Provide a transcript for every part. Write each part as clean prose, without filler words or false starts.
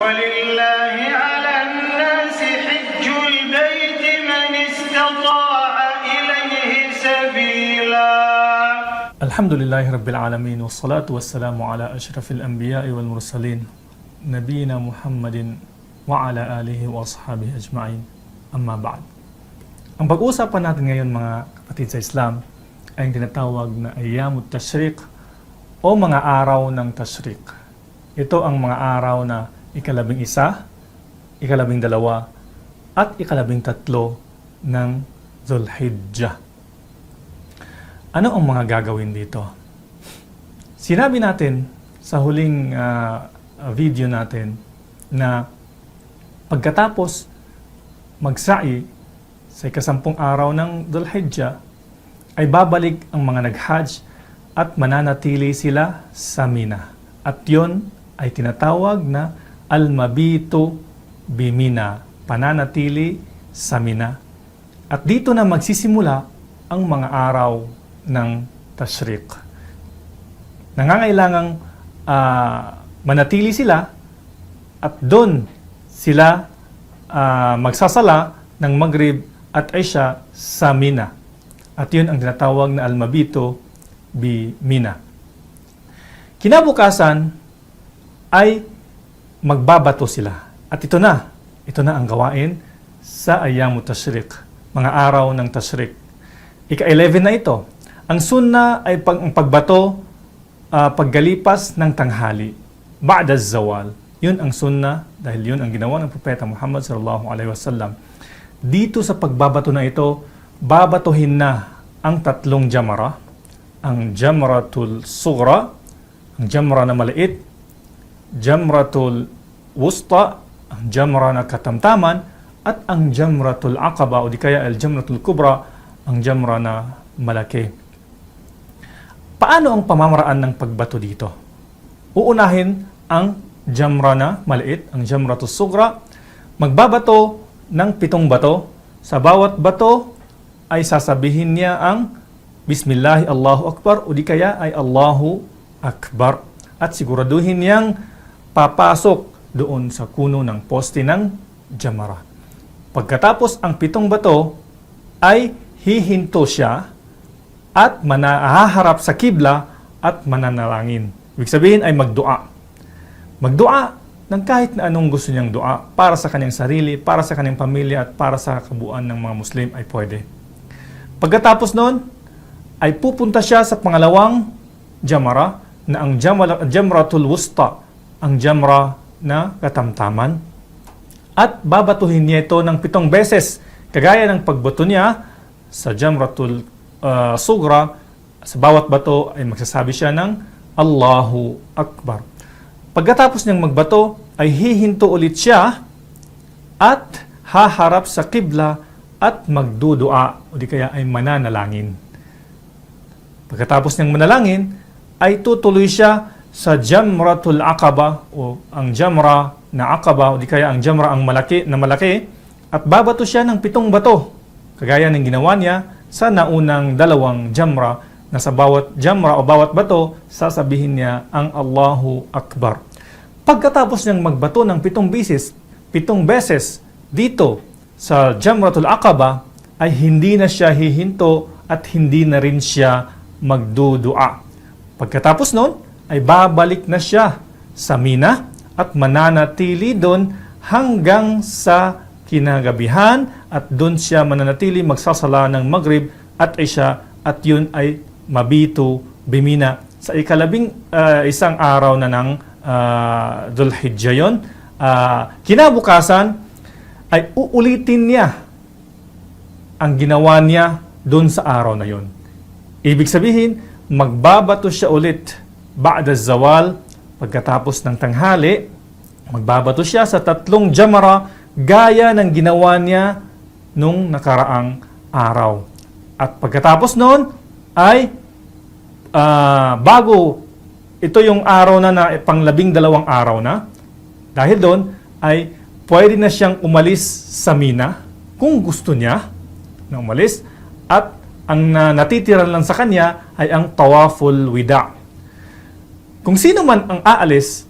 ولله على الناس حج البيت من استطاع إليه سبيلا. الحمد لله رب العالمين والصلاة والسلام على أشرف الأنبياء والمرسلين نبينا محمد وعلى آله وأصحابه أجمعين. أما بعد. Ang pag-uusapan natin ngayon mga kapatid sa Islam ay ang tinatawag na Ayyamut Tashriq o mga araw ng Tashriq. Ito ang mga araw na ika-11, ika-12 at ika-13 ng Dhul-Hijjah. Ano ang mga gagawin dito? Sinabi natin sa huling video natin na pagkatapos magsa'i sa ika-10 araw ng Dhul-Hijjah ay babalik ang mga nag-Hajj at mananatili sila sa Mina. At yon ay tinatawag na Al-Mabitu Bimina, pananatili sa Mina. At dito na magsisimula ang mga araw ng Tashriq. Nangangailangang manatili sila at doon sila magsasala ng Maghrib at Isha sa Mina. At yun ang tinatawag na Al-Mabitu Bimina. Kinabukasan ay magbabato sila. At ito na ang gawain sa Ayyamut Tashriq, mga araw ng Tashriq. Ika-11 na ito. Ang sunna ay ang pagbato paggalipas ng tanghali, ba'da zawal. Yun ang sunna dahil yun ang ginawa ng Propeta Muhammad sallallahu alaihi wasallam. Dito sa pagbabato na ito, babatuhin na ang 3 jamra, ang Jamratul Sughra, ang jamra na maliit, Jamratul Wusta, ang jamra na katamtaman, at ang Jamratul Aqaba o di kaya al-Jamratul Kubra, ang jamra na malaki. Paano ang pamamaraan ng pagbato dito? Uunahin ang jamra na maliit, ang Jamratul Sughra. Magbabato ng 7 bato. Sa bawat bato ay sasabihin niya ang Bismillahi Allahu Akbar o di kaya ay Allahu Akbar. At siguraduhin niyang papasok doon sa kuno ng poste ng jamara. Pagkatapos ang 7 bato ay hihinto siya at haharap sa kibla at mananalangin. Ibig sabihin ay magdua. Magdua ng kahit na anong gusto niyang dua para sa kanyang sarili, para sa kanyang pamilya at para sa kabuuan ng mga Muslim ay pwede. Pagkatapos noon ay pupunta siya sa pangalawang jamara na ang Jamratul Wusta, ang jamra na katamtaman. At babatuhin niya ito ng 7 beses, kagaya ng pagbato niya sa Jamratul Sughra. Sa bawat bato ay magsasabi siya ng Allahu Akbar. Pagkatapos niyang magbato ay hihinto ulit siya at haharap sa kibla at magdudua o di kaya ay mananalangin. Pagkatapos niyang manalangin ay tutuloy siya sa Jamratul Aqaba o ang jamra na Aqaba o di kaya ang jamra ang malaki at babato siya ng 7 bato kagaya ng ginawa niya sa naunang 2 jamra na sa bawat jamra o bawat bato sasabihin niya ang Allahu Akbar. Pagkatapos niyang magbato ng 7 beses dito sa Jamratul Aqaba ay hindi na siya hihinto at hindi na rin siya magdudua. Pagkatapos noon ay babalik na siya sa Mina at mananatili doon hanggang sa kinagabihan at doon siya mananatili magsasala ng Maghrib at Isha at yun ay Mabitu Bimina. Sa ika-11 araw na ng Dhul-Hijjah yun. Kinabukasan ay uulitin niya ang ginawa niya doon sa araw na yun. Ibig sabihin, magbabato siya ulit ba'da zawal, pagkatapos ng tanghali, magbabato siya sa 3 jamra gaya ng ginawa niya nung nakaraang araw. At pagkatapos noon ay bago ito yung araw na pang-12 araw na, dahil doon ay pwede na siyang umalis sa Mina kung gusto niya na umalis at ang natitira lang sa kanya ay ang Tawaful Wida. Kung sino man ang aalis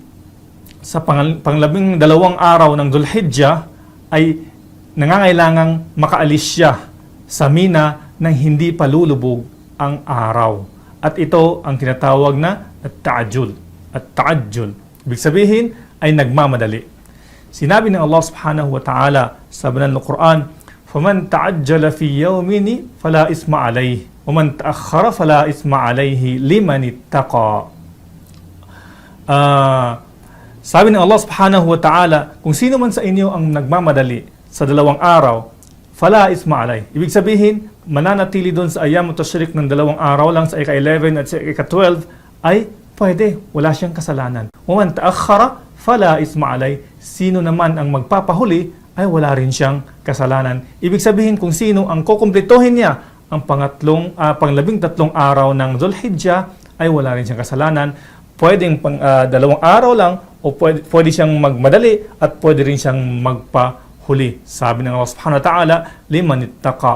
sa panglabing dalawang araw ng Dhul-Hijjah ay nangangailangang makaalis siya sa Mina nang hindi pa lulubog ang araw. At ito ang tinatawag na at-ta'ajjul. At-ta'ajjul. Ibig sabihin ay nagmamadali. Sinabi ng Allah subhanahu wa ta'ala sa banal na Quran, فَمَنْ تَعَجَّلَ فِي يَوْمِنِ فَلَا إِسْمَ عَلَيْهِ وَمَنْ تَأَخَّرَ فَلَا إِسْمَ عَلَيْهِ لِمَنِ اتَّقَى. Sabi ng Allah subhanahu wa ta'ala, kung sino man sa inyo ang nagmamadali sa dalawang araw, fala isma alay. Ibig sabihin, mananatili doon sa ayam tashrik ng dalawang araw lang sa ika-11 at sa ika-12 ay pwede, wala siyang kasalanan. Waman ta'akhara, fala isma alay. Sino naman ang magpapahuli ay wala rin siyang kasalanan. Ibig sabihin, kung sino ang kukumplituhin niya ang panglabing tatlong araw ng Dhul-Hijjah ay wala rin siyang kasalanan. Pwedeng dalawang araw lang o pwede siyang magmadali at pwede rin siyang magpahuli. Sabi ng Allah subhanahu wa ta'ala, liman ittaqa,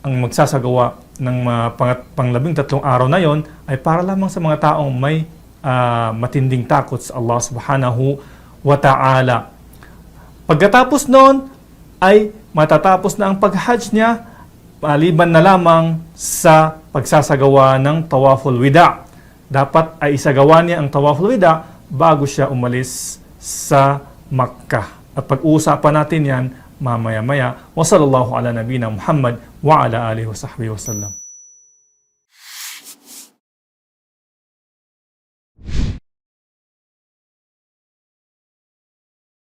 ang magsasagawa ng panglabing tatlong araw na yon ay para lamang sa mga taong may matinding takot sa Allah subhanahu wa ta'ala. Pagkatapos noon ay matatapos na ang pag-hajj niya, maliban na lamang sa pagsasagawa ng tawaful wida. Dapat ay isagawa niya ang tawaful wida bago siya umalis sa Makkah. At pag-uusapan natin yan mamaya-maya. Wa sallallahu ala nabina Muhammad wa ala alihi wa sahbihi wa sallam.